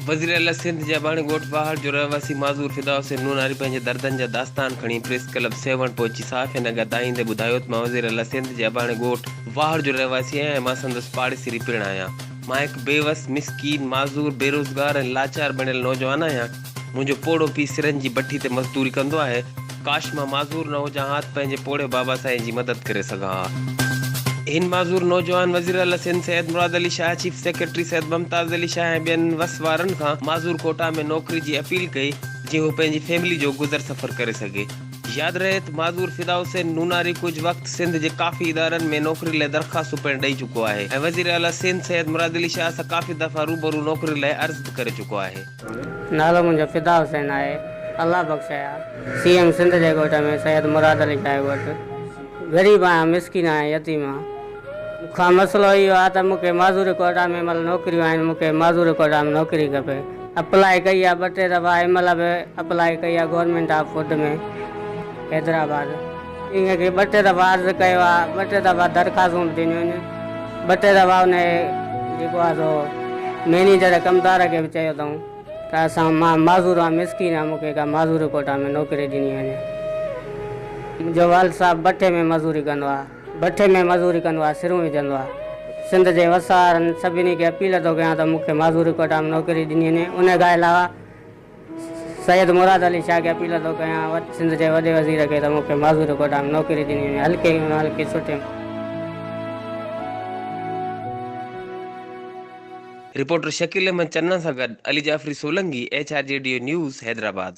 वज़ीर आला सिंध जा बाणी ॻोठ पहाड़ जो रहवासी माज़ूर फिदा हुसैन नूनारी पंहिंजे दर्दनि जा दास्तान खणी प्रेस क्लब 7 पहुची साफ़ ऐं ॻाल्हाईंदे ॿुधायो त मां वज़ीर आला सिंध जे अबाणे ॻोठ पहाड़ जो रहवासी आहियां ऐं मां संदसि पाड़ेसिरी पिणु आहियां। मां हिकु बेवस मिसकीन माज़ूर बेरोज़गार ऐं लाचार बणियल नौजवान आहियां। मुंहिंजो पोड़ो पीउ सिरनि जी भट्टी ते मज़दूरी कंदो आहे। काश मां माज़ूर न हुजां हा त पंहिंजे पोड़े बाबा साईं जी मदद करे सघां हा। इन माज़ूर नौजवान वज़ीर आला सिंध सैयद मुराद अली शाह, चीफ सेक्रेटरी सैयद मुमताज़ अली शाह ऐं ॿियनि वस वारनि खां माज़ूर कोटा में नौकरी जी अपील कई जीअं हू पंहिंजी फैमिली जो गुज़र सफ़र करे सघे। यादि रहे त माज़ूर फिदा हुसैन नूनारी कुझु वक़्तु सिंध जे काफ़ी इदारनि में नौकरी लाइ दरख़्वास्तूं पिणु ॾेई चुको आहे ऐं वज़ीर आला सिंध सैयद मुराद अली शाह सां काफ़ी दफ़ा रूबरू नौकरी लाइ अर्ज़ु करे चुको आहे। नालो मुंहिंजो फिदा हुसैन आहे। अल्लाह बख़्शाया CM सिंध जे ॻोठ में सैयद मुराद अली शाह वटि ग़रीब आहियां, मिसकिन आहियां, यतीम आहियां। मूंखां मसइलो इहो आहे त मूंखे माज़ूर कोटा में मतिलबु नौकरियूं आहिनि, मूंखे माज़ूर कोटा में नौकरी खपे। अप्लाई कई आहे 2-3 दफ़ा, हिनमहिल बि अप्लाई कई आहे गवर्नमेंट ऑफ फूड में हैदराबाद। ईअं की 2-3 दफ़ा अर्ज़ु कयो आहे, 2-3 दफ़ा दरख़्वास्तूं ॾिनियूं आहिनि, 2-3 दफ़ा उन जेको आहे सो मैनेजर कमदार खे बि चयो अथऊं त मां माज़ूर आहियां, मिसकिन आहियां, मूंखे का माज़ूर कोटा में नौकरी ॾिनी वञे। मुंहिंजो वाल साहब भट्टे में मज़ूरी कंदो आहे, भट्टे में मज़ूरी कंदो आहे, सिरूं विझंदो आहे। सिंध जे वसारनि सभिनी खे अपील थो कयां त मूंखे माज़ूर कोटा में नौकरी ॾिनी वञे। उन खां अलावा सैयद मुराद अली शाह खे अपील थो कयां सिंध जे वॾे वज़ीर खे त मूंखे माज़ूर कोटा में नौकरी ॾिनी वञे, हल्के सुठे। रिपोर्टर शकील अहमद चन्ना सां गॾु अली जाफ़री सोलंगी, HRJDO न्यूज़, हैदराबाद।